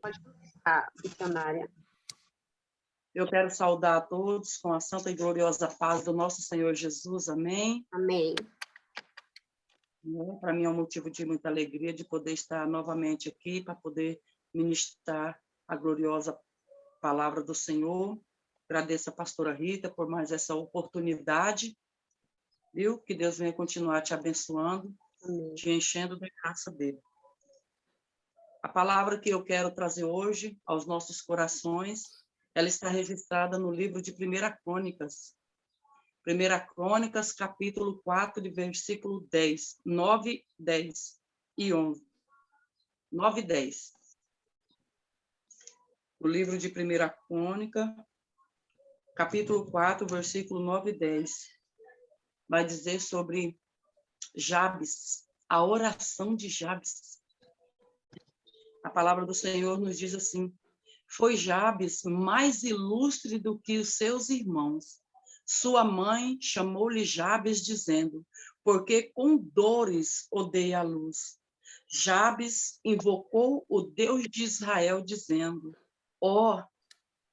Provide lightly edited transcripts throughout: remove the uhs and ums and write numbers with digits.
Pode começar, missionária. Eu quero saudar a todos com a santa e gloriosa paz do nosso Senhor Jesus. Amém. Amém. Para mim é um motivo de muita alegria de poder estar novamente aqui para poder ministrar a gloriosa palavra do Senhor. Agradeço a pastora Rita por mais essa oportunidade, viu? Que Deus venha continuar te abençoando, Amém. te enchendo da graça dele. A palavra que eu quero trazer hoje aos nossos corações, ela está registrada no livro de 1 Crônicas. 1 Crônicas, capítulo 4, de versículo 10, 9, 10 e 11. 9 e 10. O livro de 1 Crônica, capítulo 4, versículo 9 e 10. Vai dizer sobre Jabes, a oração de Jabes. A palavra do Senhor nos diz assim: foi Jabes mais ilustre do que os seus irmãos. Sua mãe chamou-lhe Jabes, dizendo, porque com dores odeia a luz. Jabes invocou o Deus de Israel, dizendo, ó,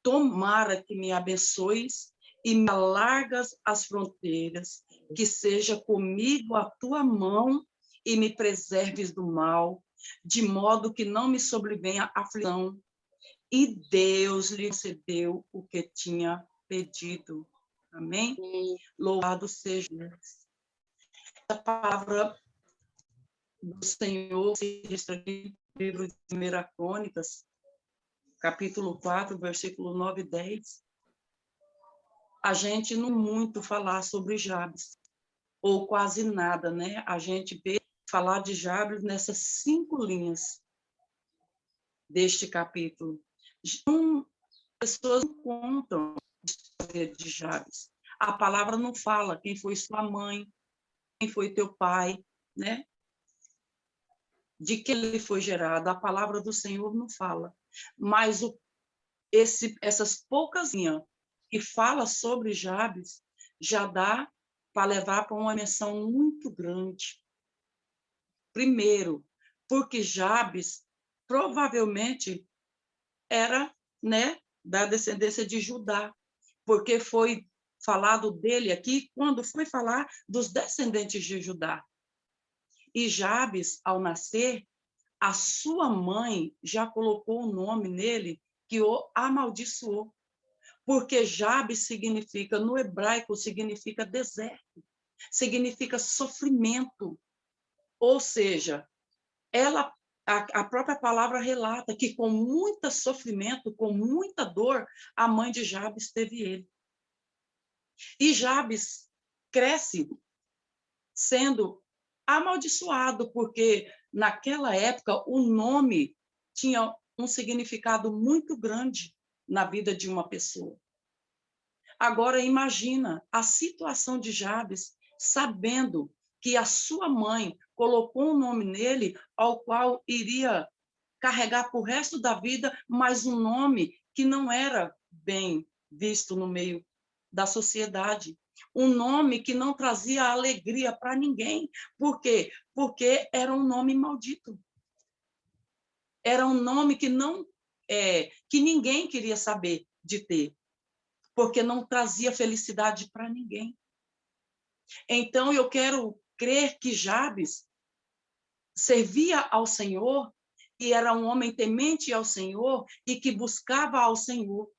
tomara que me abençoes e me alargas as fronteiras, que seja comigo a tua mão e me preserves do mal, de modo que não me sobrevenha aflição. E Deus lhe concedeu o que tinha pedido. Amém? Amém. Louvado seja Deus. A palavra do Senhor se registra aqui no livro de 1 Crônicas, capítulo 4, versículo 9 e 10. A gente não muito falar sobre Jabes, ou quase nada, né? A gente vê falar de Jabes nessas 5 linhas deste capítulo. Pessoas não contam a história de Jabes. A palavra não fala quem foi sua mãe, quem foi teu pai, né? De que ele foi gerado. A palavra do Senhor não fala. Mas essas poucas linhas que fala sobre Jabes já dá para levar para uma menção muito grande. Primeiro, porque Jabes provavelmente era, né, da descendência de Judá, porque foi falado dele aqui quando foi falar dos descendentes de Judá. E Jabes, ao nascer, a sua mãe já colocou o nome nele que o amaldiçoou, porque Jabes significa, no hebraico, significa deserto, significa sofrimento. Ou seja, a própria palavra relata que com muito sofrimento, com muita dor, a mãe de Jabes teve ele. E Jabes cresce sendo amaldiçoado, porque naquela época o nome tinha um significado muito grande na vida de uma pessoa. Agora imagina a situação de Jabes, sabendo que a sua mãe colocou um nome nele, ao qual iria carregar para o resto da vida, mas um nome que não era bem visto no meio da sociedade. Um nome que não trazia alegria para ninguém. Por quê? Porque era um nome maldito. Era um nome que que ninguém queria saber de ter, porque não trazia felicidade para ninguém. Então, eu quero crer que Jabes servia ao Senhor e era um homem temente ao Senhor e que buscava ao Senhor.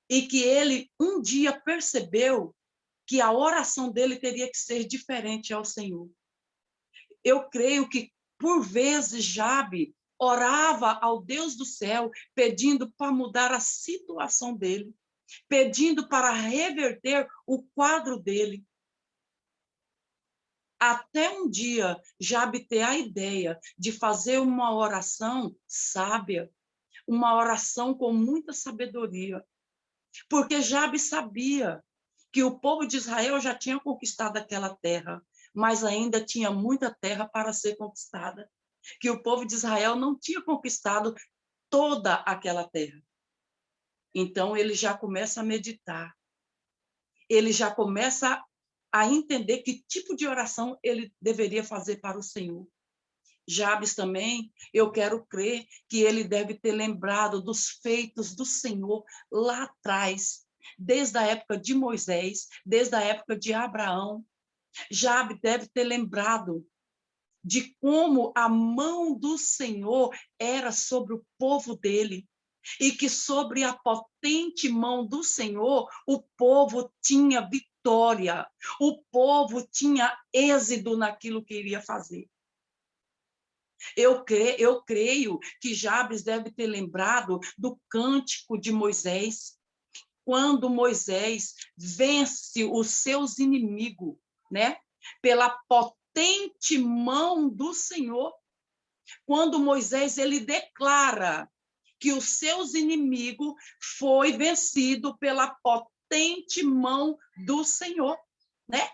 E que ele um dia percebeu que a oração dele teria que ser diferente ao Senhor. Eu creio que, por vezes, Jabes orava ao Deus do céu, pedindo para mudar a situação dele, pedindo para reverter o quadro dele. Até um dia, Jabes ter a ideia de fazer uma oração sábia, uma oração com muita sabedoria, porque Jabes sabia que o povo de Israel já tinha conquistado aquela terra, mas ainda tinha muita terra para ser conquistada, que o povo de Israel não tinha conquistado toda aquela terra. Então, ele já começa a meditar, ele já começa a entender que tipo de oração ele deveria fazer para o Senhor. Jabes também, eu quero crer que ele deve ter lembrado dos feitos do Senhor lá atrás, desde a época de Moisés, desde a época de Abraão. Jabes deve ter lembrado de como a mão do Senhor era sobre o povo dele, e que sobre a potente mão do Senhor, o povo tinha vitória, o povo tinha êxito naquilo que iria fazer. Eu creio que Jabes deve ter lembrado do cântico de Moisés, quando Moisés vence os seus inimigos, né? Pela potente mão do Senhor. Quando Moisés ele declara que os seus inimigos foi vencido pela potente mão do Senhor, né?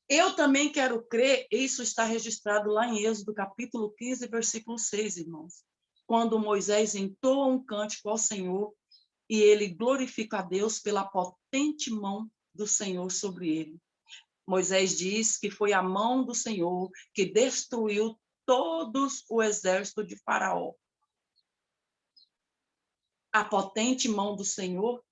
Eu também quero crer, isso está registrado lá em Êxodo, capítulo 15, versículo 6, irmãos. Quando Moisés entoa um cântico ao Senhor e ele glorifica a Deus pela potente mão do Senhor sobre ele. Moisés diz que foi a mão do Senhor que destruiu todos o exército de Faraó. A potente mão do Senhor,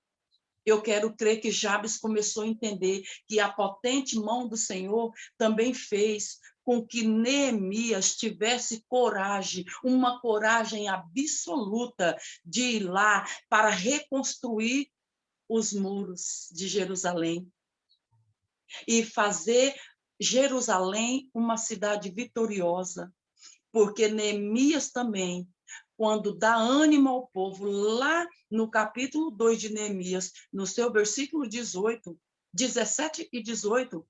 eu quero crer que Jabes começou a entender que a potente mão do Senhor também fez com que Neemias tivesse coragem, uma coragem absoluta de ir lá para reconstruir os muros de Jerusalém e fazer Jerusalém uma cidade vitoriosa, porque Neemias também, quando dá ânimo ao povo, lá no capítulo 2 de Neemias, no seu versículo 18, 17 e 18,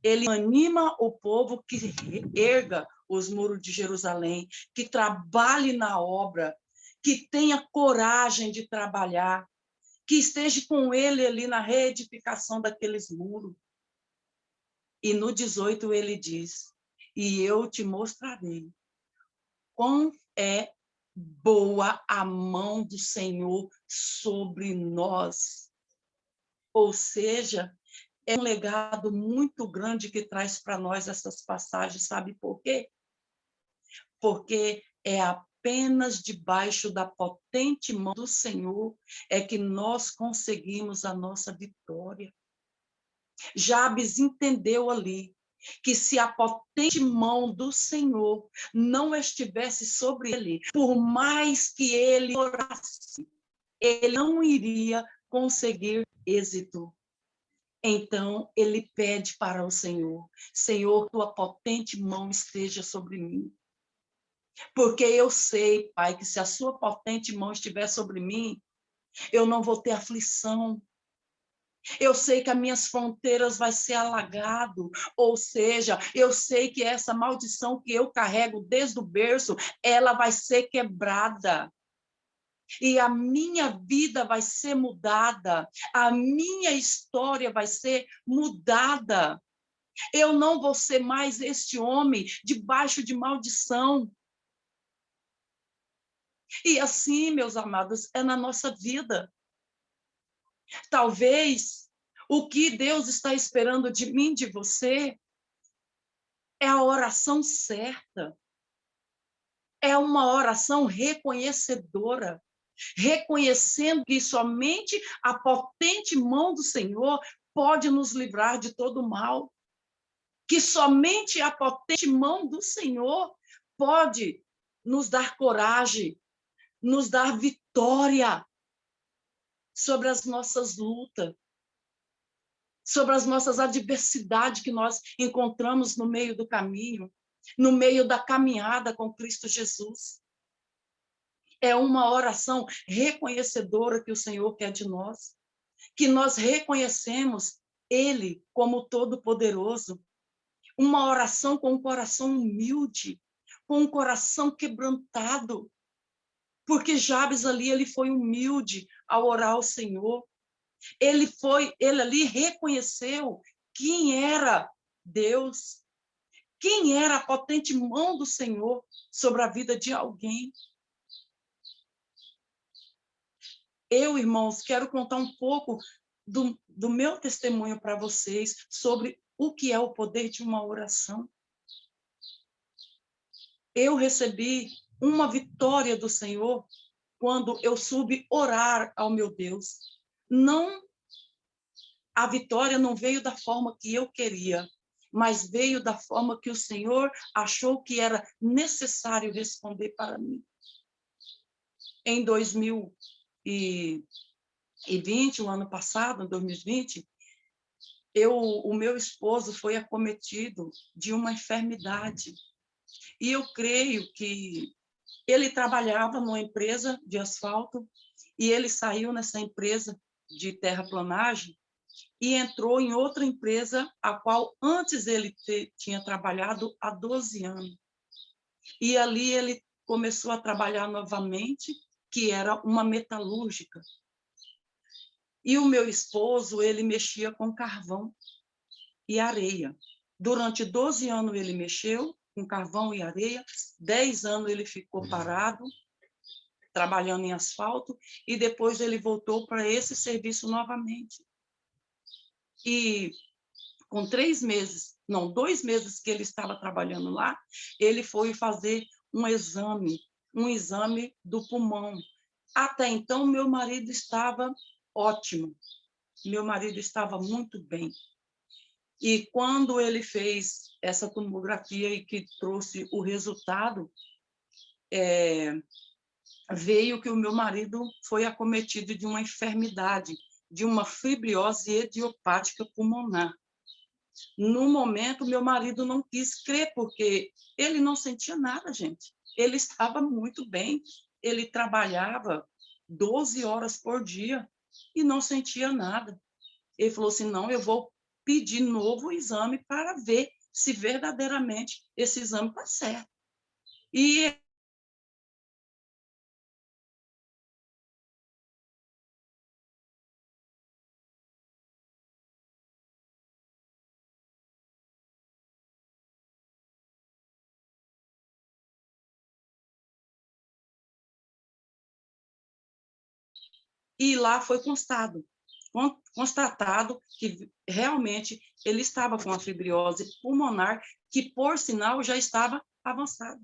ele anima o povo que erga os muros de Jerusalém, que trabalhe na obra, que tenha coragem de trabalhar, que esteja com ele ali na reedificação daqueles muros. E no 18 ele diz, e eu te mostrarei quão é boa a mão do Senhor sobre nós. Ou seja, é um legado muito grande que traz para nós essas passagens, sabe por quê? Porque é apenas debaixo da potente mão do Senhor é que nós conseguimos a nossa vitória. Jabes entendeu ali que se a potente mão do Senhor não estivesse sobre ele, por mais que ele orasse, ele não iria conseguir êxito. Então, ele pede para o Senhor, Senhor, tua potente mão esteja sobre mim. Porque eu sei, Pai, que se a sua potente mão estiver sobre mim, eu não vou ter aflição. Eu sei que as minhas fronteiras vai ser alagado, ou seja, eu sei que essa maldição que eu carrego desde o berço, ela vai ser quebrada. E a minha vida vai ser mudada, a minha história vai ser mudada. Eu não vou ser mais este homem debaixo de maldição. E assim, meus amados, é na nossa vida. Talvez o que Deus está esperando de mim, de você, é a oração certa. É uma oração reconhecedora, reconhecendo que somente a potente mão do Senhor pode nos livrar de todo mal. Que somente a potente mão do Senhor pode nos dar coragem, nos dar vitória sobre as nossas lutas, sobre as nossas adversidades que nós encontramos no meio do caminho, no meio da caminhada com Cristo Jesus. É uma oração reconhecedora que o Senhor quer de nós, que nós reconhecemos Ele como Todo-Poderoso. Uma oração com um coração humilde, com um coração quebrantado, porque Jabes ali, ele foi humilde ao orar ao Senhor. Ele ali reconheceu quem era Deus, quem era a potente mão do Senhor sobre a vida de alguém. Eu, irmãos, quero contar um pouco do meu testemunho para vocês sobre o que é o poder de uma oração. eu recebi uma vitória do Senhor quando eu soube orar ao meu Deus. Não, a vitória não veio da forma que eu queria, mas veio da forma que o Senhor achou que era necessário responder para mim. Em 2020, o ano passado, 2020, o meu esposo foi acometido de uma enfermidade. E eu creio que ele trabalhava numa empresa de asfalto e ele saiu nessa empresa de terraplanagem e entrou em outra empresa, a qual antes ele tinha trabalhado há 12 anos. E ali ele começou a trabalhar novamente, que era uma metalúrgica. E o meu esposo, ele mexia com carvão e areia. Durante 12 anos ele mexeu com carvão e areia, 10 anos ele ficou parado, trabalhando em asfalto, e depois ele voltou para esse serviço novamente. E com 2 meses que ele estava trabalhando lá, ele foi fazer um exame do pulmão. Até então, meu marido estava ótimo, meu marido estava muito bem. E quando ele fez essa tomografia e que trouxe o resultado, veio que o meu marido foi acometido de uma enfermidade, de uma fibrose idiopática pulmonar. No momento, meu marido não quis crer, porque ele não sentia nada, gente. Ele estava muito bem, ele trabalhava 12 horas por dia e não sentia nada. Ele falou assim, não, eu vou pedir novo exame para ver se verdadeiramente esse exame está certo. E lá foi constatado que realmente ele estava com a fibrose pulmonar, que, por sinal, já estava avançada.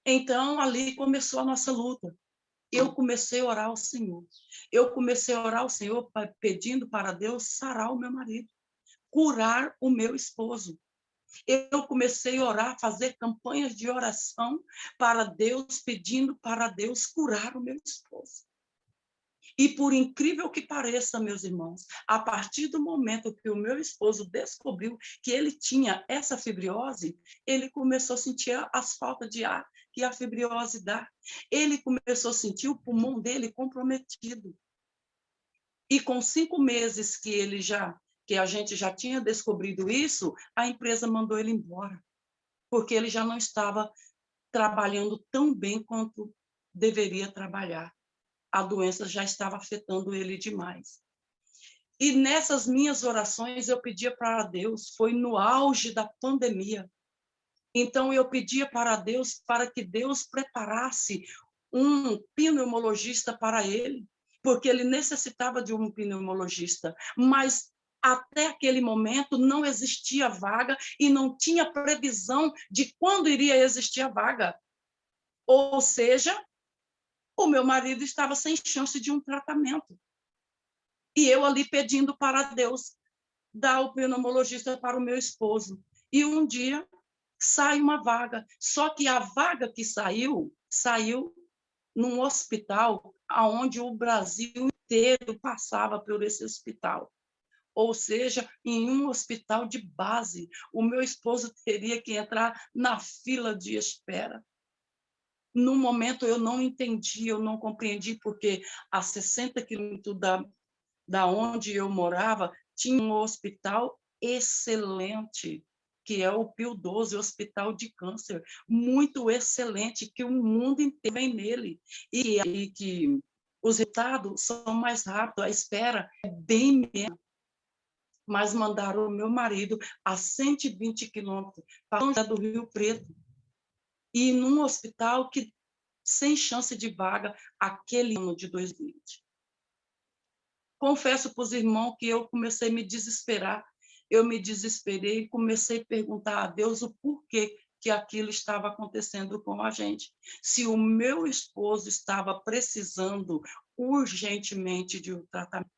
Então, ali começou a nossa luta. Eu comecei a orar ao Senhor. Eu comecei a orar ao Senhor pedindo para Deus sarar o meu marido, curar o meu esposo. Eu comecei a orar, fazer campanhas de oração para Deus, pedindo para Deus curar o meu esposo. E por incrível que pareça, meus irmãos, a partir do momento que o meu esposo descobriu que ele tinha essa fibrose, ele começou a sentir as faltas de ar que a fibrose dá. Ele começou a sentir o pulmão dele comprometido. E com 5 meses que a gente já tinha descobrido isso, a empresa mandou ele embora, porque ele já não estava trabalhando tão bem quanto deveria trabalhar. A doença já estava afetando ele demais. E nessas minhas orações eu pedia para Deus, foi no auge da pandemia. Então eu pedia para Deus para que Deus preparasse um pneumologista para ele, porque ele necessitava de um pneumologista, mas até aquele momento não existia vaga e não tinha previsão de quando iria existir a vaga. Ou seja, o meu marido estava sem chance de um tratamento. E eu ali pedindo para Deus dar o pneumologista para o meu esposo. E um dia sai uma vaga. Só que a vaga que saiu num hospital onde o Brasil inteiro passava por esse hospital. Ou seja, em um hospital de base. O meu esposo teria que entrar na fila de espera. No momento eu não entendi, eu não compreendi, porque a 60 quilômetros da onde eu morava tinha um hospital excelente, que é o Pio XII, Hospital de Câncer, muito excelente, que o mundo inteiro vem nele, e que os resultados são mais rápidos, a espera é bem menos. Mas mandaram o meu marido a 120 quilômetros para do Rio Preto, e num hospital que sem chance de vaga aquele ano de 2020. Confesso para os irmãos que eu comecei a me desesperar. Eu me desesperei e comecei a perguntar a Deus o porquê que aquilo estava acontecendo com a gente. Se o meu esposo estava precisando urgentemente de um tratamento.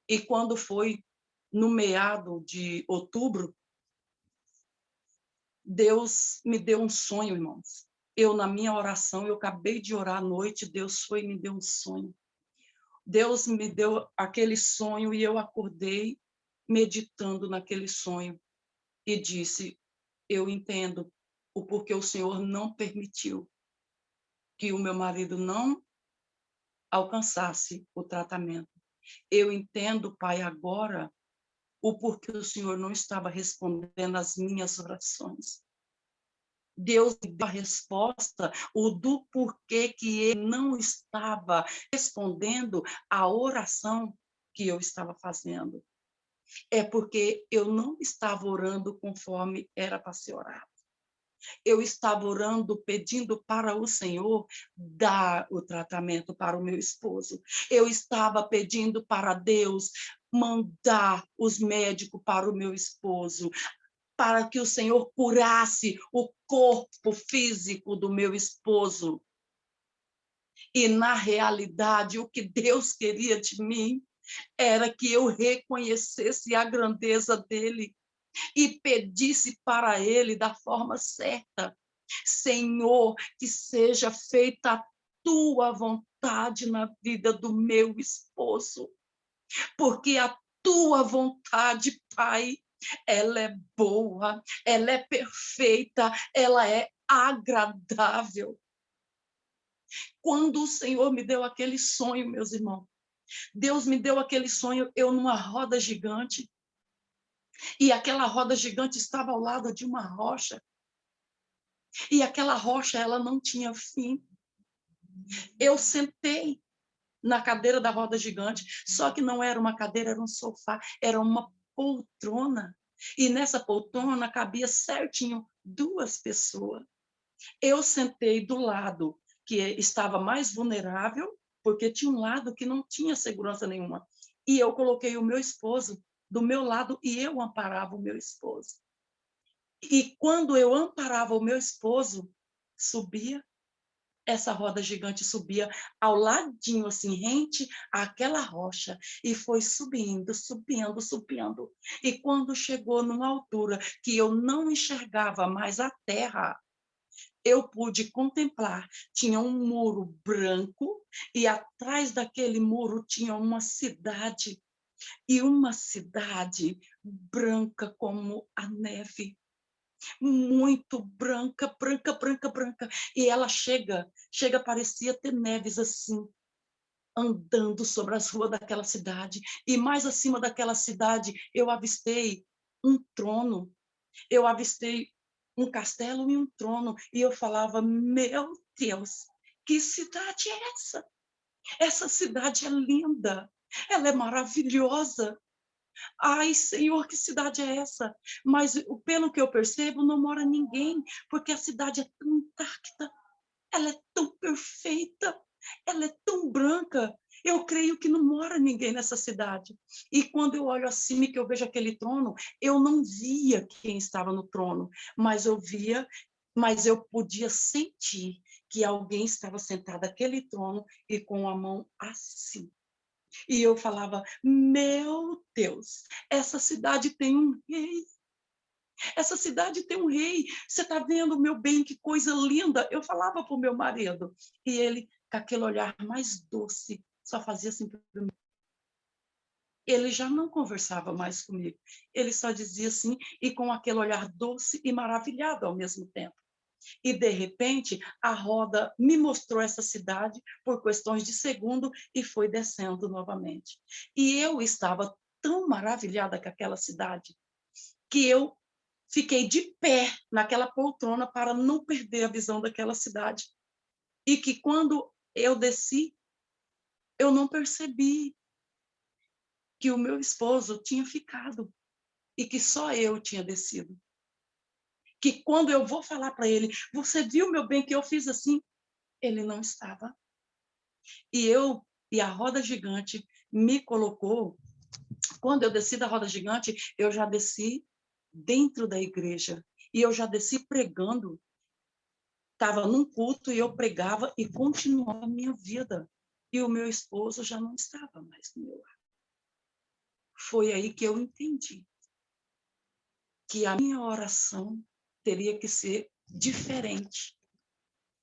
E quando foi no meado de outubro, Deus me deu um sonho, irmãos. Eu, na minha oração, eu acabei de orar à noite, Deus foi e me deu um sonho. Deus me deu aquele sonho e eu acordei meditando naquele sonho e disse, eu entendo o porquê o Senhor não permitiu que o meu marido não alcançasse o tratamento. Eu entendo, Pai, agora o porquê o Senhor não estava respondendo às minhas orações. Deus me deu a resposta, o do porquê que ele não estava respondendo à oração que eu estava fazendo. É porque eu não estava orando conforme era para ser orado. Eu estava orando, pedindo para o Senhor dar o tratamento para o meu esposo. Eu estava pedindo para Deus mandar os médicos para o meu esposo, para que o Senhor curasse o corpo físico do meu esposo. E, na realidade, o que Deus queria de mim era que eu reconhecesse a grandeza dele e pedisse para ele da forma certa. Senhor, que seja feita a tua vontade na vida do meu esposo, porque a tua vontade, Pai, ela é boa, ela é perfeita, ela é agradável. Quando o Senhor me deu aquele sonho, meus irmãos, Deus me deu aquele sonho, eu numa roda gigante, e aquela roda gigante estava ao lado de uma rocha, e aquela rocha, ela não tinha fim. Eu sentei na cadeira da roda gigante, só que não era uma cadeira, era um sofá, era uma poltrona. E nessa poltrona cabia certinho 2 pessoas. Eu sentei do lado que estava mais vulnerável, porque tinha um lado que não tinha segurança nenhuma. E eu coloquei o meu esposo do meu lado e eu amparava o meu esposo. E quando eu amparava o meu esposo, subia, essa roda gigante subia ao ladinho, assim, rente àquela rocha, e foi subindo, subindo, subindo. E quando chegou numa altura que eu não enxergava mais a terra, eu pude contemplar, tinha um muro branco, e atrás daquele muro tinha uma cidade, e uma cidade branca como a neve. Muito branca, branca, branca, branca. E ela chega, parecia ter neves assim, andando sobre as ruas daquela cidade. E mais acima daquela cidade, eu avistei um trono. Eu avistei um castelo e um trono. E eu falava, meu Deus, que cidade é essa? Essa cidade é linda, ela é maravilhosa. Ai, Senhor, que cidade é essa? Mas, pelo que eu percebo, não mora ninguém, porque a cidade é tão intacta, ela é tão perfeita, ela é tão branca. Eu creio que não mora ninguém nessa cidade. E quando eu olho acima e que eu vejo aquele trono, eu não via quem estava no trono, mas eu podia sentir que alguém estava sentado naquele trono e com a mão assim. E eu falava, meu Deus, essa cidade tem um rei. Essa cidade tem um rei. Você está vendo, meu bem, que coisa linda. Eu falava para o meu marido. E ele, com aquele olhar mais doce, só fazia assim para mim. Ele já não conversava mais comigo. Ele só dizia assim, e com aquele olhar doce e maravilhado ao mesmo tempo. E, de repente, a roda me mostrou essa cidade por questões de segundo e foi descendo novamente. E eu estava tão maravilhada com aquela cidade que eu fiquei de pé naquela poltrona para não perder a visão daquela cidade. E que quando eu desci, eu não percebi que o meu esposo tinha ficado e que só eu tinha descido. Que quando eu vou falar para ele, você viu, meu bem, que eu fiz assim? Ele não estava. E a roda gigante me colocou. Quando eu desci da roda gigante, eu já desci dentro da igreja. E eu já desci pregando, estava num culto e eu pregava e continuava a minha vida. E o meu esposo já não estava mais no meu lado. Foi aí que eu entendi que a minha oração teria que ser diferente,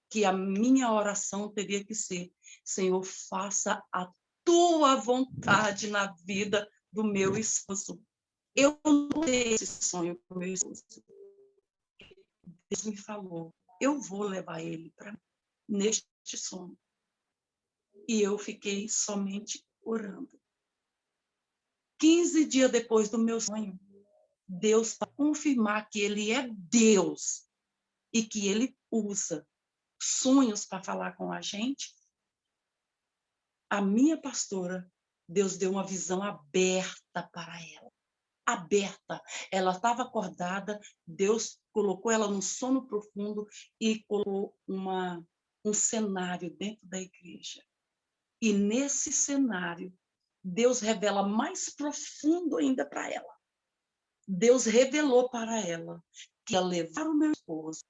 que a minha oração teria que ser: Senhor, faça a tua vontade na vida do meu esposo. Eu não tenho esse sonho com o meu esposo. Deus me falou, eu vou levar ele para neste sonho. E eu fiquei somente orando. 15 dias depois do meu sonho, Deus, para confirmar que ele é Deus e que ele usa sonhos para falar com a gente, a minha pastora, Deus deu uma visão aberta para ela. Aberta. Ela estava acordada, Deus colocou ela num sono profundo e colocou um cenário dentro da igreja. E nesse cenário, Deus revela mais profundo ainda para ela. Deus revelou para ela que ia levar o meu esposo,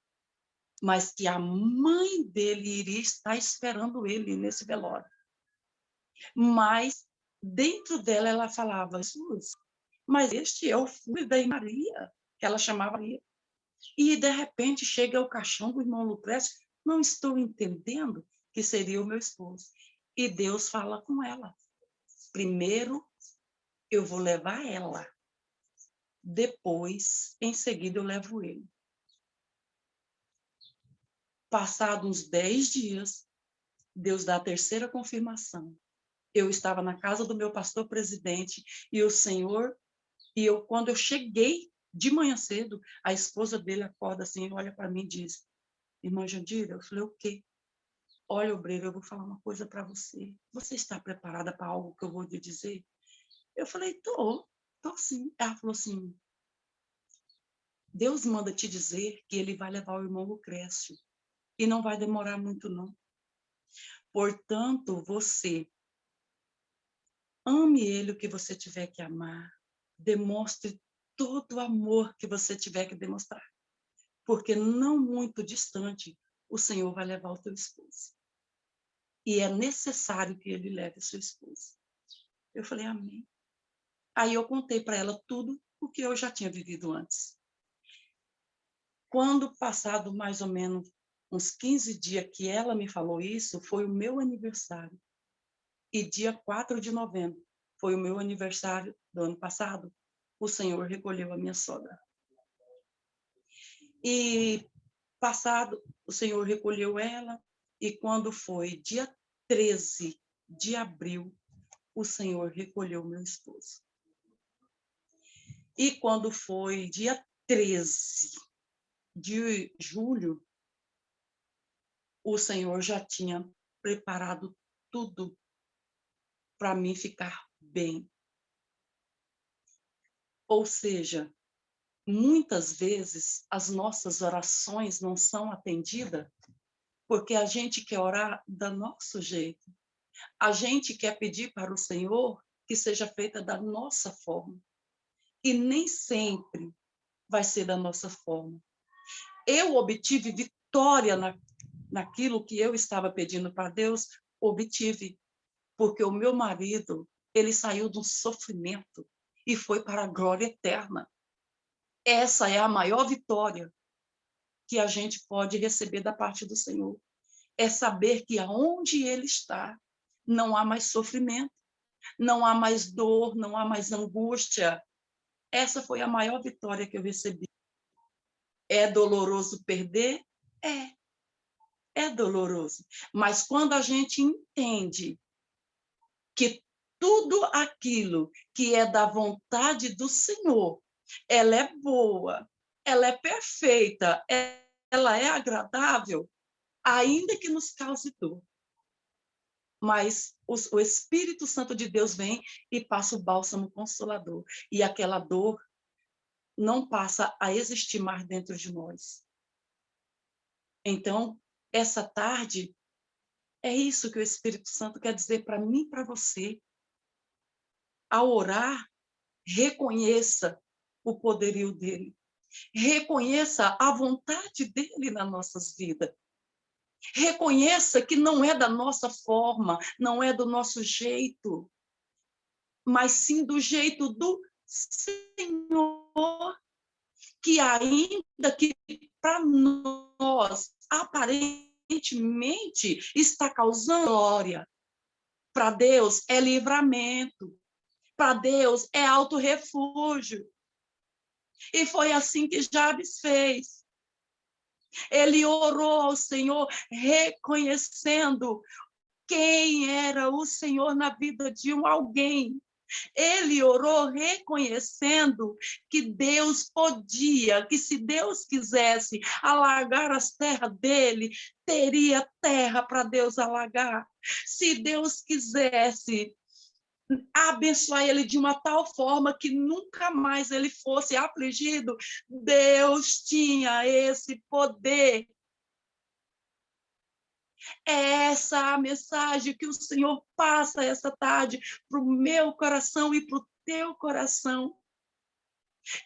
mas que a mãe dele iria estar esperando ele nesse velório. Mas dentro dela ela falava: Jesus, mas este é o filho da Maria, que ela chamava Maria. E de repente chega ao caixão do irmão Lucrécio, não estou entendendo que seria o meu esposo. E Deus fala com ela: primeiro eu vou levar ela, depois, em seguida, eu levo ele. Passados uns 10 dias, Deus dá a terceira confirmação. Eu estava na casa do meu pastor presidente e o Senhor, quando eu cheguei de manhã cedo, a esposa dele acorda assim, olha para mim e diz: irmã Jandira, eu falei: o quê? Olha, obreiro, eu vou falar uma coisa para você. Você está preparada para algo que eu vou lhe dizer? Eu falei: tô sim. Ela falou assim: Deus manda te dizer que ele vai levar o irmão Lucrécio e não vai demorar muito, não. Portanto, você ame ele o que você tiver que amar, demonstre todo o amor que você tiver que demonstrar, porque não muito distante o Senhor vai levar o teu esposo. E é necessário que ele leve a sua esposa. Eu falei: amém. Aí eu contei para ela tudo o que eu já tinha vivido antes. Quando passado mais ou menos uns 15 dias que ela me falou isso, foi o meu aniversário. E dia 4 de novembro, foi o meu aniversário do ano passado, o Senhor recolheu a minha sogra. E passado, o Senhor recolheu ela, e quando foi dia 13 de abril, o Senhor recolheu meu esposo. E quando foi dia 13 de julho, o Senhor já tinha preparado tudo para mim ficar bem. Ou seja, muitas vezes as nossas orações não são atendidas porque a gente quer orar do nosso jeito. A gente quer pedir para o Senhor que seja feita da nossa forma. E nem sempre vai ser da nossa forma. Eu obtive vitória naquilo que eu estava pedindo para Deus, obtive, porque o meu marido, ele saiu de um sofrimento e foi para a glória eterna. Essa é a maior vitória que a gente pode receber da parte do Senhor. É saber que aonde ele está, não há mais sofrimento, não há mais dor, não há mais angústia. Essa foi a maior vitória que eu recebi. É doloroso perder? É doloroso. Mas quando a gente entende que tudo aquilo que é da vontade do Senhor, ela é boa, ela é perfeita, ela é agradável, ainda que nos cause dor. Mas o Espírito Santo de Deus vem e passa o bálsamo consolador. E aquela dor não passa a existir mais dentro de nós. Então, essa tarde, é isso que o Espírito Santo quer dizer para mim e para você. Ao orar, reconheça o poderio dele. Reconheça a vontade dele nas nossas vidas. Reconheça que não é da nossa forma, não é do nosso jeito, mas sim do jeito do Senhor, que ainda que para nós, aparentemente, está causando glória. Para Deus é livramento. Para Deus é auto-refúgio. E foi assim que Jabes fez. Ele orou ao Senhor, reconhecendo quem era o Senhor na vida de alguém. Ele orou reconhecendo que Deus podia, que se Deus quisesse alagar as terras dele, teria terra para Deus alagar. Se Deus quisesse abençoar ele de uma tal forma que nunca mais ele fosse afligido, Deus tinha esse poder. É essa a mensagem que o Senhor passa essa tarde para o meu coração e para o teu coração.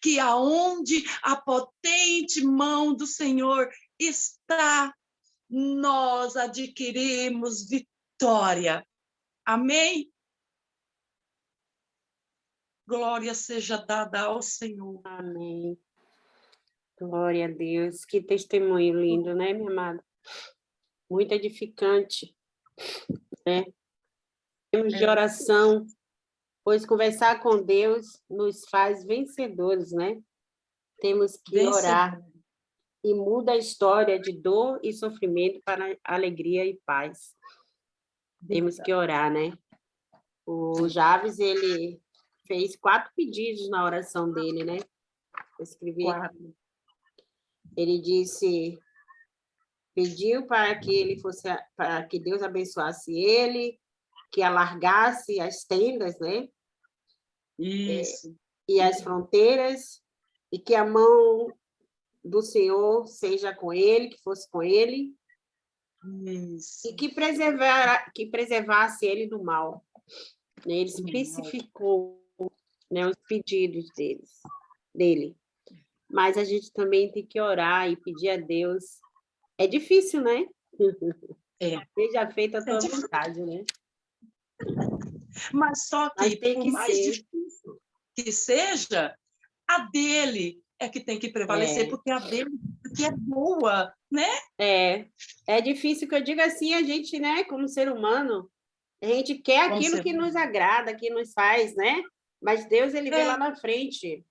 Que aonde a potente mão do Senhor está, nós adquirimos vitória. Amém? Glória seja dada ao Senhor. Amém. Glória a Deus. Que testemunho lindo, né, minha amada? Muito edificante, né? Temos de oração, pois conversar com Deus nos faz vencedores, né? Temos que orar e muda a história de dor e sofrimento para alegria e paz. Temos que orar, né? O Jabes, ele fez 4 pedidos na oração dele, né? Eu escrevi aqui. Ele disse, pediu para que ele fosse, para que Deus abençoasse ele, que alargasse as tendas, né? Isso. E as fronteiras, e que a mão do Senhor seja com ele, que fosse com ele, Isso. e que preservasse ele do mal. Ele especificou, né, os pedidos dele. Mas a gente também tem que orar e pedir a Deus. É difícil, né? Seja feita a tua vontade, né? Mas só que, por mais difícil que seja, a dele é que tem que prevalecer, porque a dele que é boa, né? É difícil, que eu digo assim, a gente, né, como ser humano, a gente quer aquilo que nos agrada, que nos faz, né? Mas Deus, ele vê lá na frente.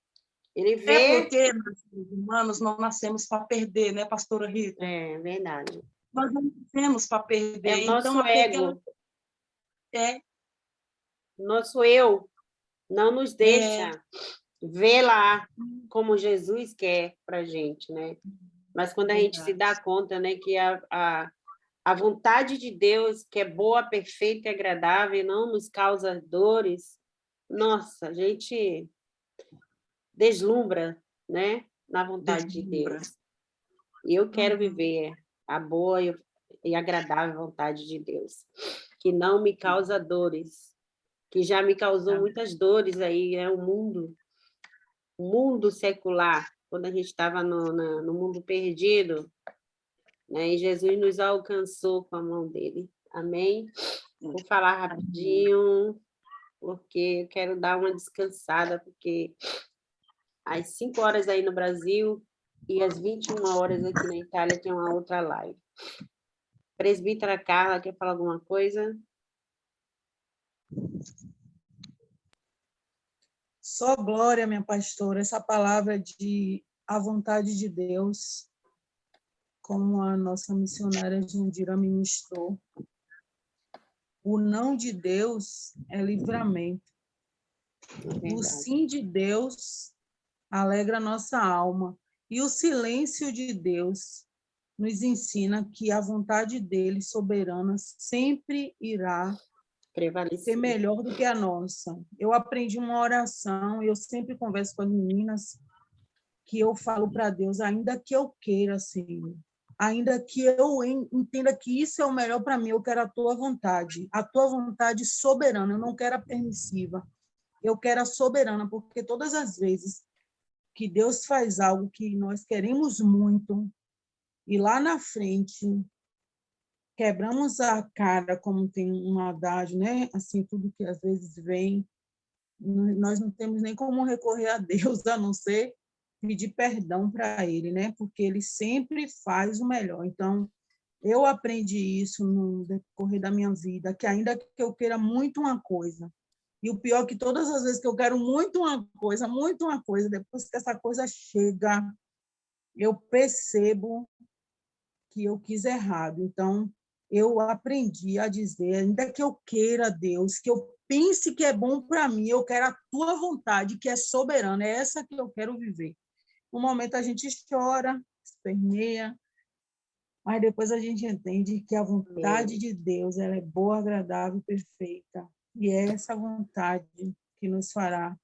Ele vê... É porque nós, humanos, não nascemos para perder, né, pastora Rita? É verdade. Nós não nascemos para perder. É o nosso então, ego. É. Nosso eu não nos deixa ver lá como Jesus quer para a gente, né? Mas quando a gente se dá conta, né, que a vontade de Deus, que é boa, perfeita e agradável, não nos causa dores, nossa, a gente deslumbra, né, na vontade de Deus. E eu quero viver a boa e agradável vontade de Deus, que não me causa dores, que já me causou muitas dores aí, o mundo secular, quando a gente estava no mundo perdido, né? E Jesus nos alcançou com a mão dele. Amém? Vou falar rapidinho, porque eu quero dar uma descansada, porque às 5 horas aí no Brasil e às 21 horas aqui na Itália tem uma outra live. Presbítera Carla, quer falar alguma coisa? Só glória, minha pastora, essa palavra de a vontade de Deus, como a nossa missionária Jandira ministrou. O não de Deus é livramento. O sim de Deus alegra a nossa alma. E o silêncio de Deus nos ensina que a vontade dele, soberana, sempre irá ser melhor do que a nossa. Eu aprendi uma oração, eu sempre converso com as meninas, que eu falo para Deus, ainda que eu queira, Senhor, ainda que eu entenda que isso é o melhor para mim, eu quero a tua vontade soberana, eu não quero a permissiva, eu quero a soberana, porque todas as vezes que Deus faz algo que nós queremos muito, e lá na frente quebramos a cara, como tem um adágio, né? Assim, tudo que às vezes vem, nós não temos nem como recorrer a Deus, a não ser pedir perdão para Ele, né? Porque Ele sempre faz o melhor. Então, eu aprendi isso no decorrer da minha vida, que ainda que eu queira muito uma coisa, e o pior é que todas as vezes que eu quero muito uma coisa, depois que essa coisa chega, eu percebo que eu quis errado. Então, eu aprendi a dizer, ainda que eu queira, Deus, que eu pense que é bom para mim, eu quero a tua vontade, que é soberana, é essa que eu quero viver. No momento a gente chora, esperneia, mas depois a gente entende que a vontade de Deus ela é boa, agradável e perfeita. E é essa vontade que nos fará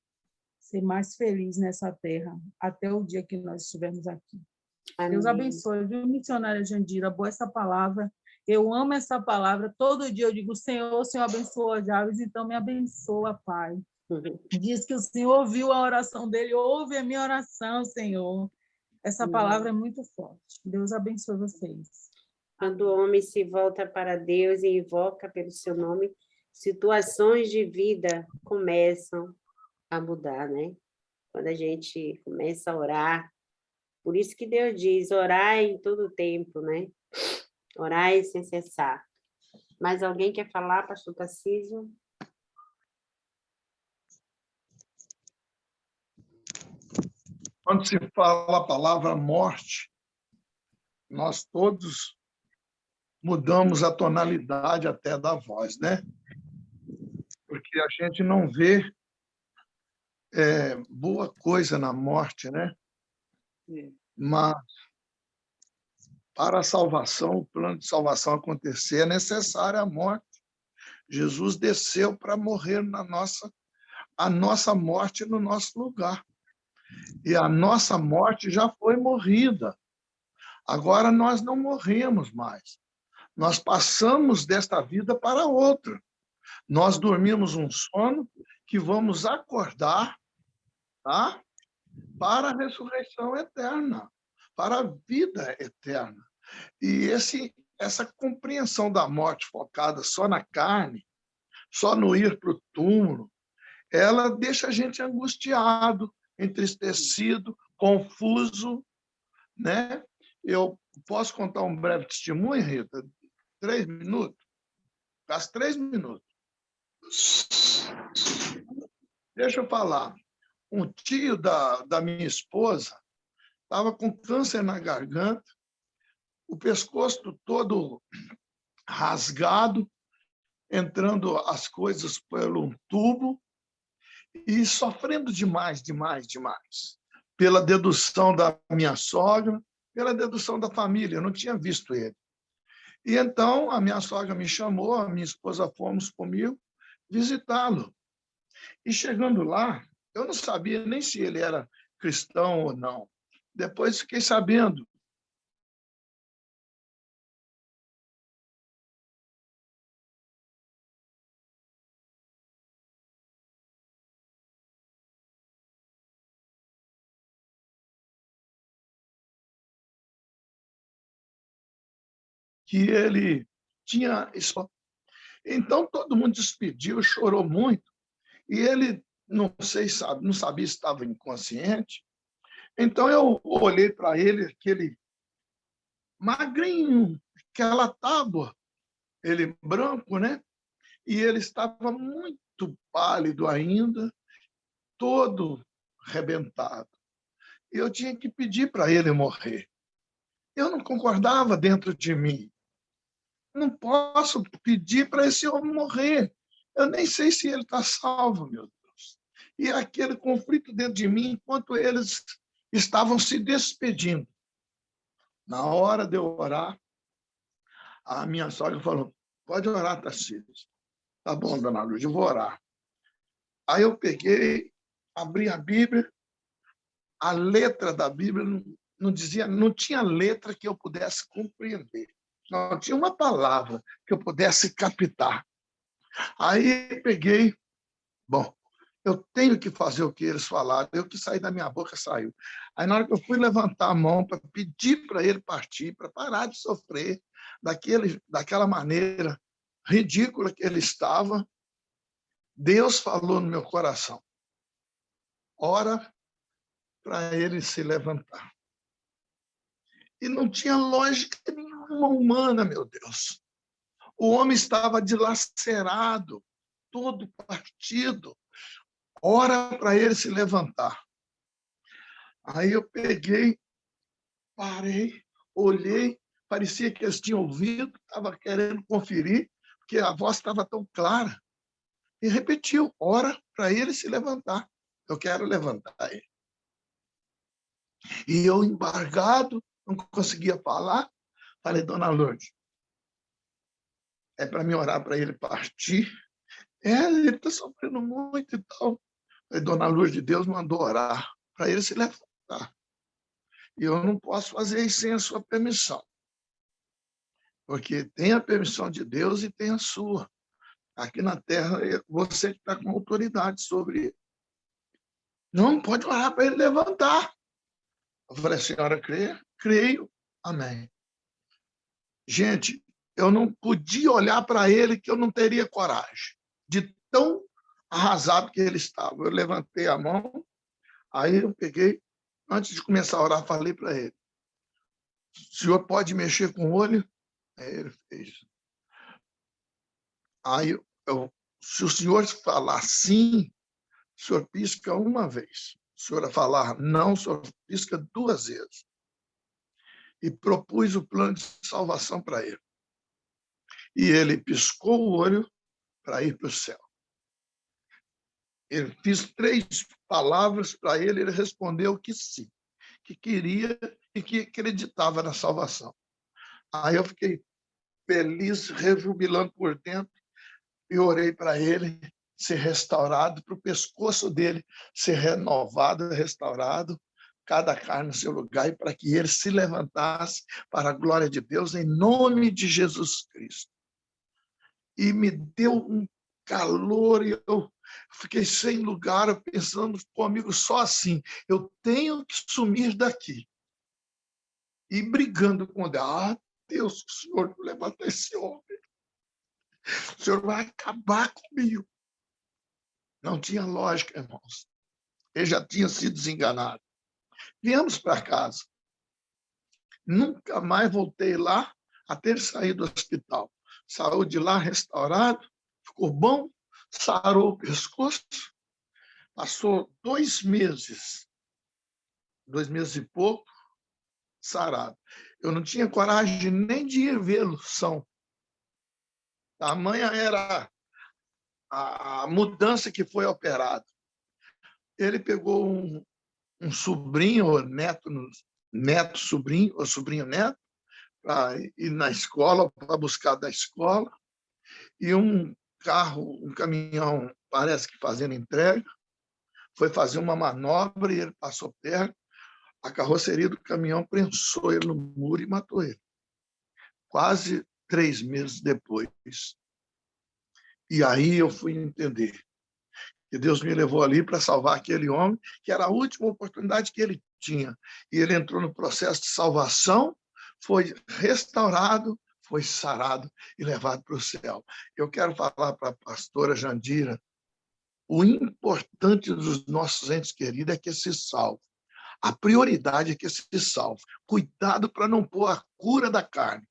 ser mais felizes nessa terra, até o dia que nós estivermos aqui. Amém. Deus abençoe, viu, missionária Jandira? Boa essa palavra. Eu amo essa palavra. Todo dia eu digo, Senhor abençoa Javes, então me abençoa, Pai. Diz que o Senhor ouviu a oração dele, ouve a minha oração, Senhor. Essa palavra é muito forte. Deus abençoe vocês. Quando o homem se volta para Deus e invoca pelo seu nome, situações de vida começam a mudar, né? Quando a gente começa a orar, por isso que Deus diz, orai em todo tempo, né? Orai sem cessar. Mais alguém quer falar, pastor Tarcísio? Quando se fala a palavra morte, nós todos mudamos a tonalidade até da voz, né? Porque a gente não vê boa coisa na morte, né? Mas para a salvação, o plano de salvação acontecer, é necessária a morte. Jesus desceu para morrer a nossa morte no nosso lugar. E a nossa morte já foi morrida. Agora nós não morremos mais. Nós passamos desta vida para outra. Nós dormimos um sono que vamos acordar, tá? Para a ressurreição eterna, para a vida eterna. E essa compreensão da morte focada só na carne, só no ir para o túmulo, ela deixa a gente angustiado, entristecido, confuso, né? Eu posso contar um breve testemunho, Rita? 3 minutos? Gasto 3 minutos. Deixa eu falar. Um tio da minha esposa estava com câncer na garganta, o pescoço todo rasgado, entrando as coisas pelo tubo e sofrendo demais. Pela dedução da minha sogra, pela dedução da família, eu não tinha visto ele. E então a minha sogra me chamou, a minha esposa fomos comigo visitá-lo. E chegando lá, eu não sabia nem se ele era cristão ou não. Depois fiquei sabendo. Que ele tinha... Então, todo mundo despediu, chorou muito, e ele, não sabia se estava inconsciente. Então, eu olhei para ele, aquele magrinho, aquela tábua, ele branco, né? E ele estava muito pálido ainda, todo arrebentado. E eu tinha que pedir para ele morrer. Eu não concordava dentro de mim. Não posso pedir para esse homem morrer. Eu nem sei se ele está salvo, meu Deus. E aquele conflito dentro de mim, enquanto eles estavam se despedindo. Na hora de eu orar, a minha sogra falou, pode orar, Tarcísio. Tá bom, dona Luz, eu vou orar. Aí eu peguei, abri a Bíblia, a letra da Bíblia não tinha letra que eu pudesse compreender. Não tinha uma palavra que eu pudesse captar. Aí peguei, bom, eu tenho que fazer o que eles falaram, o que sair da minha boca saiu. Aí, na hora que eu fui levantar a mão para pedir para ele partir, para parar de sofrer daquela maneira ridícula que ele estava, Deus falou no meu coração: ora para ele se levantar. E não tinha lógica nenhuma humana, meu Deus. O homem estava dilacerado, todo partido. Ora para ele se levantar. Aí eu peguei, parei, olhei, parecia que eles tinham ouvido, estava querendo conferir, porque a voz estava tão clara. E repetiu: ora para ele se levantar. Eu quero levantar ele. E eu, embargado, não conseguia falar. Falei: dona Lourdes, é para mim orar para ele partir? Ele está sofrendo muito e tal. Falei: dona Lourdes, Deus mandou orar para ele se levantar. E eu não posso fazer isso sem a sua permissão. Porque tem a permissão de Deus e tem a sua. Aqui na Terra, você está com autoridade sobre ele. Não pode orar para ele levantar. Eu falei: a senhora crê? Creio. Amém. Gente, eu não podia olhar para ele que eu não teria coragem. De tão arrasado que ele estava. Eu levantei a mão, aí eu peguei, antes de começar a orar, falei para ele: o senhor pode mexer com o olho? Aí ele fez. Aí, se o senhor falar sim, o senhor pisca uma vez. Se o senhor falar não, o senhor pisca 2 vezes. E propus o plano de salvação para ele. E ele piscou o olho para ir para o céu. Eu fiz 3 palavras para ele, ele respondeu que sim, que queria e que acreditava na salvação. Aí eu fiquei feliz, rejubilando por dentro, e orei para ele ser restaurado, para o pescoço dele ser renovado, restaurado, cada carne no seu lugar, e para que ele se levantasse para a glória de Deus, em nome de Jesus Cristo. E me deu um calor, e eu fiquei sem lugar, pensando comigo só assim: eu tenho que sumir daqui. E brigando com Deus: Deus, o Senhor não levanta esse homem. O Senhor vai acabar comigo. Não tinha lógica, irmãos. Ele já tinha sido desenganado. Viemos para casa. Nunca mais voltei lá até ele sair do hospital. Saiu de lá restaurado, ficou bom, sarou o pescoço. Passou 2 meses, 2 meses e pouco, sarado. Eu não tinha coragem nem de ir vê-lo são. Tamanha era a mudança que foi operado. Ele pegou um sobrinho, ou neto, sobrinho, ou sobrinho-neto, para ir na escola, para buscar da escola, e um carro, um caminhão, parece que fazendo entrega, foi fazer uma manobra e ele passou perto. A carroceria do caminhão prensou ele no muro e matou ele. Quase 3 meses depois. E aí eu fui entender que Deus me levou ali para salvar aquele homem, que era a última oportunidade que ele tinha. E ele entrou no processo de salvação, foi restaurado, foi sarado e levado para o céu. Eu quero falar para a pastora Jandira: o importante dos nossos entes queridos é que se salve. A prioridade é que se salve. Cuidado para não pôr a cura da carne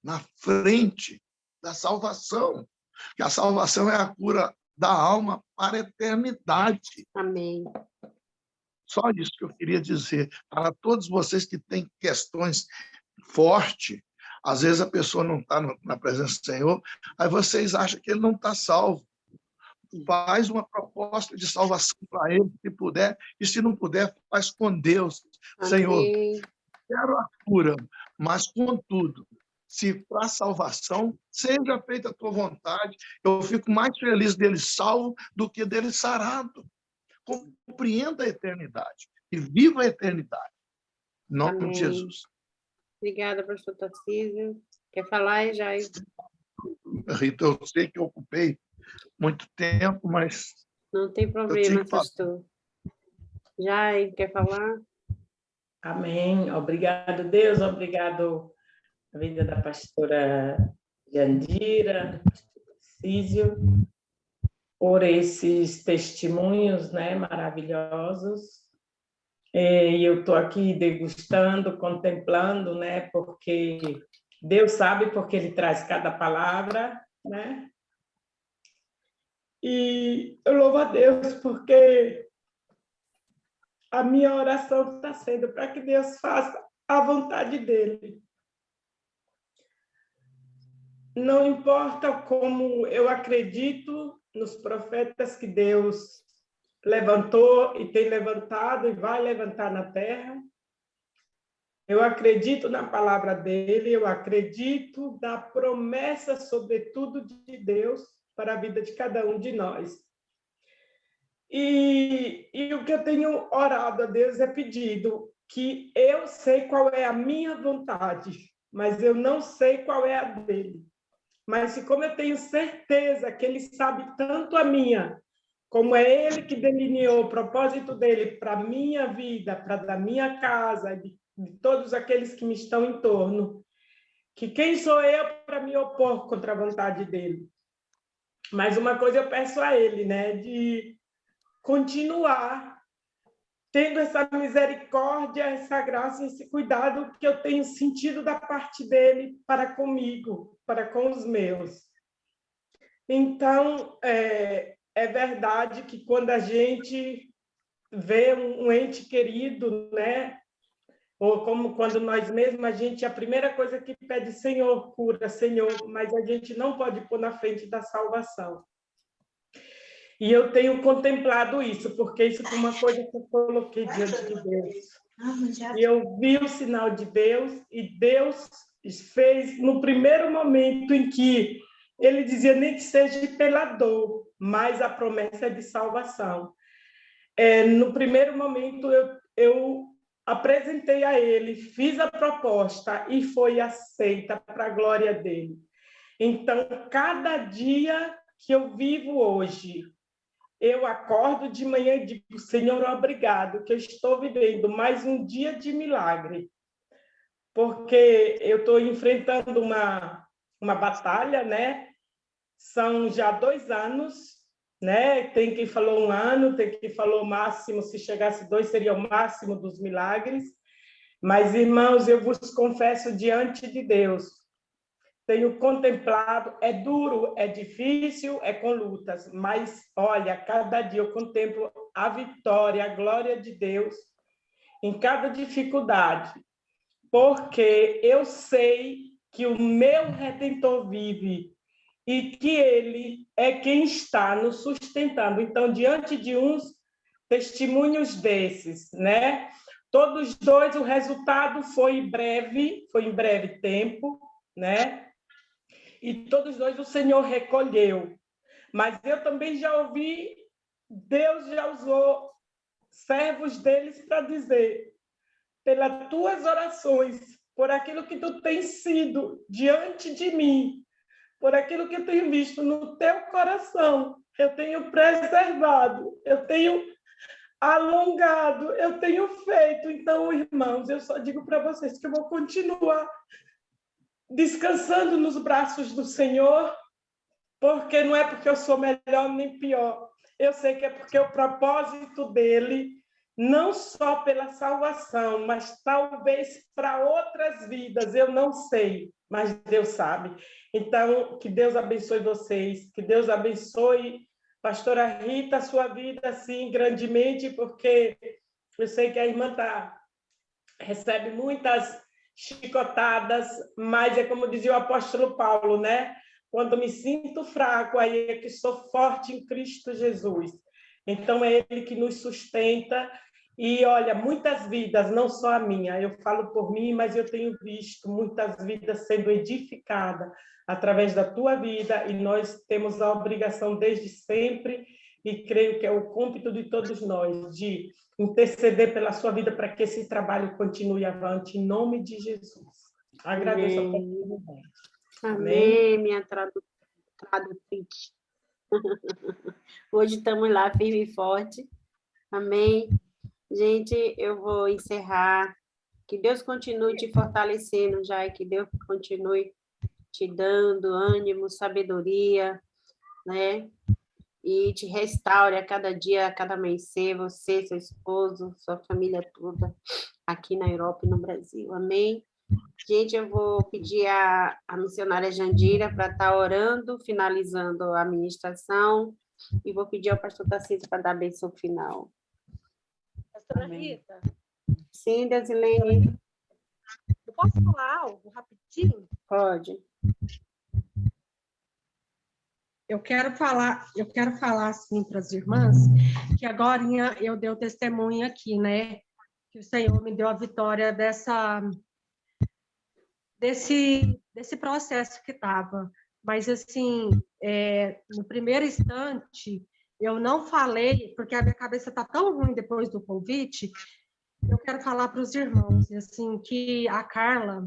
na frente da salvação. Porque a salvação é a cura da alma para a eternidade. Amém. Só isso que eu queria dizer. Para todos vocês que têm questões fortes, às vezes a pessoa não está na presença do Senhor, aí vocês acham que ele não está salvo. Faz uma proposta de salvação para ele, se puder, e se não puder, faz com Deus. Amém. Senhor, quero a cura, mas, contudo, se para a salvação, seja feita a tua vontade, eu fico mais feliz dele salvo do que dele sarado. Compreenda a eternidade e viva a eternidade. Em nome Amém. de Jesus. Obrigada, pastor Tarcísio. Quer falar, Jair? Rita, eu sei que eu ocupei muito tempo, mas Não tem Eu tinha problema, que falar. pastor. Jai, quer falar? Amém. Obrigado, Deus. Obrigado a vida da pastora Jandira, do pastor Císio, por esses testemunhos, né, maravilhosos. E eu estou aqui degustando, contemplando, né, porque Deus sabe porque Ele traz cada palavra, né? E eu louvo a Deus porque a minha oração está sendo para que Deus faça a vontade dEle. Não importa como eu acredito nos profetas que Deus levantou e tem levantado e vai levantar na terra. Eu acredito na palavra dele, eu acredito na promessa, sobretudo, de Deus para a vida de cada um de nós. E o que eu tenho orado a Deus é pedido que eu sei qual é a minha vontade, mas eu não sei qual é a dele. Mas como eu tenho certeza que ele sabe tanto a minha, como é ele que delineou o propósito dele para a minha vida, para da minha casa, de todos aqueles que me estão em torno, que quem sou eu para me opor contra a vontade dele? Mas uma coisa eu peço a ele, né, de continuar tendo essa misericórdia, essa graça, esse cuidado que eu tenho sentido da parte dele para comigo, para com os meus. Então, é verdade que quando a gente vê um ente querido, né, ou como quando nós mesmos, a primeira coisa que pede, Senhor, cura, Senhor, mas a gente não pode pôr na frente da salvação. E eu tenho contemplado isso, porque isso foi uma coisa que eu coloquei diante de Deus. E eu vi o sinal de Deus, e Deus fez no primeiro momento em que ele dizia nem que seja pela dor, mas a promessa é de salvação. No primeiro momento, eu apresentei a ele, fiz a proposta e foi aceita para a glória dele. Então, cada dia que eu vivo hoje, eu acordo de manhã e digo, Senhor, obrigado, que eu estou vivendo mais um dia de milagre, porque eu estou enfrentando uma batalha, né? São já 2 anos, né? Tem quem falou 1 ano, tem quem falou o máximo, se chegasse 2 seria o máximo dos milagres. Mas, irmãos, eu vos confesso diante de Deus, tenho contemplado, é duro, é difícil, é com lutas, mas, olha, cada dia eu contemplo a vitória, a glória de Deus em cada dificuldade, porque eu sei que o meu Redentor vive e que ele é quem está nos sustentando. Então, diante de uns testemunhos desses, né? Todos dois, o resultado foi em breve tempo, né? E todos dois o Senhor recolheu. Mas eu também já ouvi, Deus já usou servos deles para dizer, pelas tuas orações, por aquilo que tu tens sido diante de mim, por aquilo que eu tenho visto no teu coração, eu tenho preservado, eu tenho alongado, eu tenho feito. Então, irmãos, eu só digo para vocês que eu vou continuar descansando nos braços do Senhor, porque não é porque eu sou melhor nem pior. Eu sei que é porque o propósito dele, não só pela salvação, mas talvez para outras vidas, eu não sei, mas Deus sabe. Então, que Deus abençoe vocês, que Deus abençoe, pastora Rita, a sua vida, assim, grandemente, porque eu sei que a irmã recebe muitas chicotadas, mas é como dizia o apóstolo Paulo, né? Quando me sinto fraco, aí é que sou forte em Cristo Jesus. Então, é Ele que nos sustenta. E, olha, muitas vidas, não só a minha, eu falo por mim, mas eu tenho visto muitas vidas sendo edificadas através da tua vida, e nós temos a obrigação desde sempre, e creio que é o cômpito de todos nós, de interceder pela sua vida para que esse trabalho continue avante, em nome de Jesus. Agradeço a oportunidade. Amém, minha tradutriz. Hoje estamos lá firme e forte. Amém. Gente, eu vou encerrar. Que Deus continue te fortalecendo, já, que Deus continue te dando ânimo, sabedoria, né? E te restaure a cada dia, a cada amanhecer, você, seu esposo, sua família toda, aqui na Europa e no Brasil. Amém? Gente, eu vou pedir a missionária Jandira para estar orando, finalizando a ministração, e vou pedir ao pastor Tarcísio para dar a bênção final. Pastora Rita, Sim, Desilene? eu posso falar algo rapidinho? Pode. Eu quero falar assim para as irmãs que agora eu dei o testemunho aqui, né? Que o Senhor me deu a vitória desse processo que estava. Mas, assim, no primeiro instante, eu não falei, porque a minha cabeça está tão ruim depois do convite. Eu quero falar para os irmãos, assim, que a Carla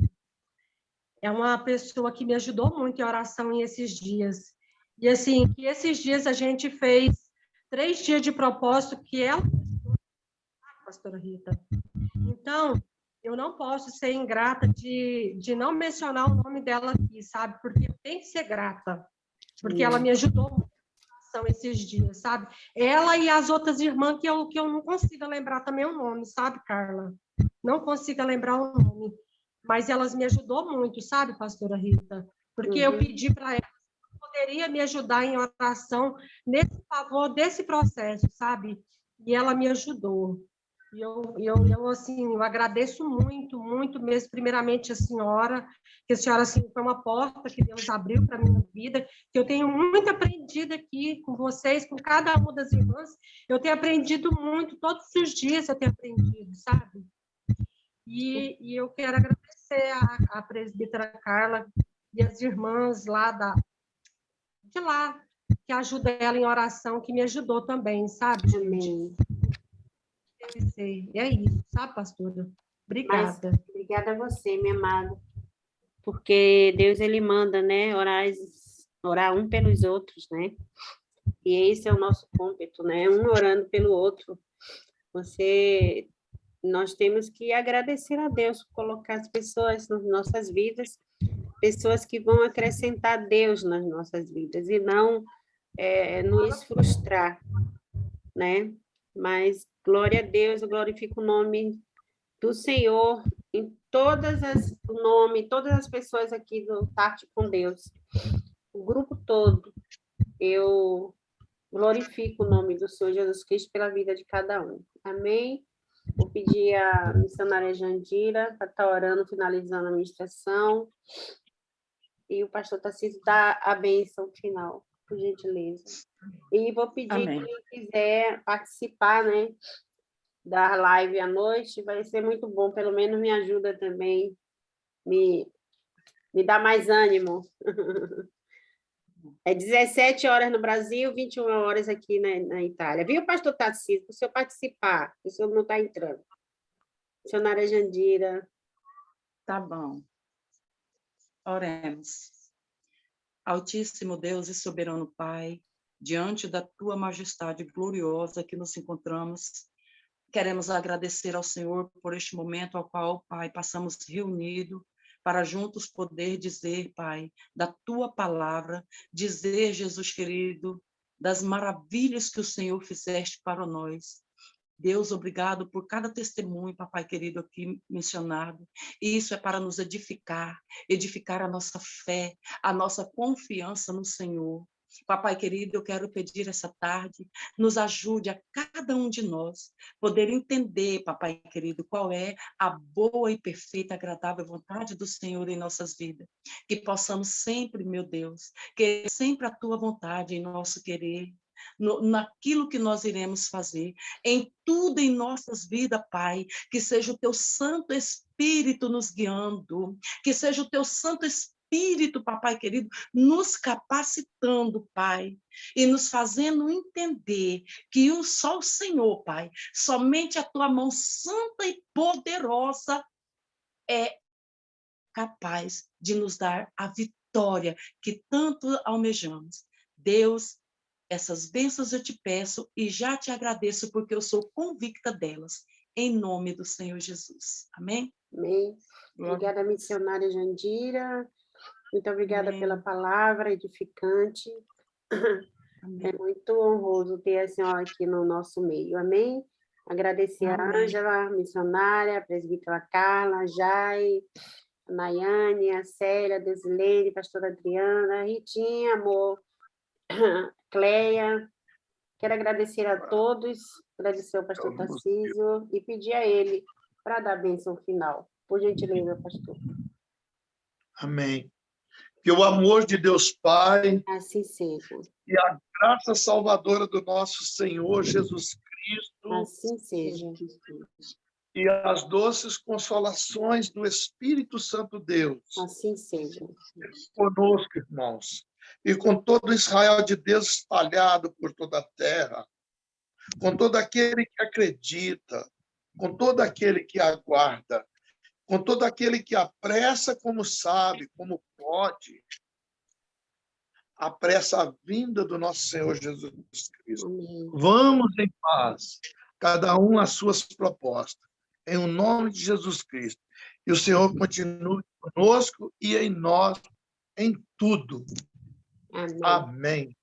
é uma pessoa que me ajudou muito em oração esses dias. E, assim, que esses dias a gente fez 3 dias de propósito que ela, pastora Rita. Então, eu não posso ser ingrata de não mencionar o nome dela aqui, sabe? Porque tem que ser grata. Porque ela me ajudou muito esses dias, sabe? Ela e as outras irmãs que eu não consigo lembrar também o nome, sabe, Carla? Não consigo lembrar o nome. Mas elas me ajudou muito, sabe, pastora Rita? Porque eu pedi para ela se poderia me ajudar em oração nesse favor desse processo, sabe? E ela me ajudou. E assim, eu agradeço muito, muito mesmo, primeiramente a senhora, que a senhora, assim, foi uma porta que Deus abriu para a minha vida, que eu tenho muito aprendido aqui com vocês, com cada uma das irmãs, eu tenho aprendido muito, todos os dias eu tenho aprendido, sabe? E eu quero agradecer a presbítera Carla e as irmãs lá de lá, que ajudam ela em oração, que me ajudou também, sabe, gente? Amém. E é isso, sabe, pastora? Obrigada. Mas, obrigada a você, minha amada. Porque Deus, ele manda, né, orar um pelos outros, né? E esse é o nosso cômputo, né? Um orando pelo outro. Nós temos que agradecer a Deus por colocar as pessoas nas nossas vidas, pessoas que vão acrescentar Deus nas nossas vidas e não nos frustrar, né? Mas glória a Deus, eu glorifico o nome do Senhor em todas as pessoas aqui do Tarte com Deus, o grupo todo. Eu glorifico o nome do Senhor Jesus Cristo pela vida de cada um. Amém? Vou pedir a missionária Jandira para estar orando, finalizando a ministração. E o pastor Tarcísio dá a bênção final, por gentileza. E vou pedir quem quiser participar, né, da live à noite, vai ser muito bom, pelo menos me ajuda também, me dá mais ânimo. É 17 horas no Brasil, 21 horas aqui na Itália. Viu, pastor Tarcísio? Para o senhor participar, o senhor não está entrando. Missionária Jandira. Tá bom. Oremos. Altíssimo Deus e soberano Pai, diante da tua majestade gloriosa que nos encontramos, queremos agradecer ao Senhor por este momento ao qual, Pai, passamos reunidos para juntos poder dizer, Pai, da tua palavra, dizer, Jesus querido, das maravilhas que o Senhor fizeste para nós. Deus, obrigado por cada testemunho, papai querido, aqui mencionado. E isso é para nos edificar a nossa fé, a nossa confiança no Senhor. Papai querido, eu quero pedir essa tarde, nos ajude a cada um de nós poder entender, papai querido, qual é a boa e perfeita, agradável vontade do Senhor em nossas vidas. Que possamos sempre, meu Deus, querer sempre a tua vontade em nosso querer, naquilo que nós iremos fazer, em tudo em nossas vidas, Pai, que seja o teu Santo Espírito nos guiando, que seja o teu Santo Espírito, papai querido, nos capacitando, Pai, e nos fazendo entender que só o Senhor, Pai, somente a tua mão santa e poderosa é capaz de nos dar a vitória que tanto almejamos. Deus, Essas bênçãos eu te peço e já te agradeço porque eu sou convicta delas, em nome do Senhor Jesus. Amém? Amém. Glória a Obrigada, missionária Jandira. Muito obrigada Amém. pela palavra edificante. Amém. É muito honroso ter a senhora aqui no nosso meio. Amém? Agradecer a Amém. Ângela, a missionária, a presbítera Carla, a Jai, a Nayane, a Célia, a Desilene, a pastora Adriana, a Ritinha, amor, Cleia. Quero agradecer a todos, agradecer ao pastor Tarcísio e pedir a ele para dar a bênção final. Por gentileza, pastor. Amém. Que o amor de Deus Pai Assim seja. e a graça salvadora do nosso Senhor Jesus Cristo Assim seja. e as doces consolações do Espírito Santo Deus Assim seja. conosco, irmãos, e com todo Israel de Deus espalhado por toda a terra, com todo aquele que acredita, com todo aquele que aguarda, com todo aquele que apressa como sabe, como pode, apressa a vinda do nosso Senhor Jesus Cristo. Amém. Vamos em paz, cada um às suas propostas, em o nome de Jesus Cristo. E o Senhor continue conosco e em nós, em tudo. Amém. Amém.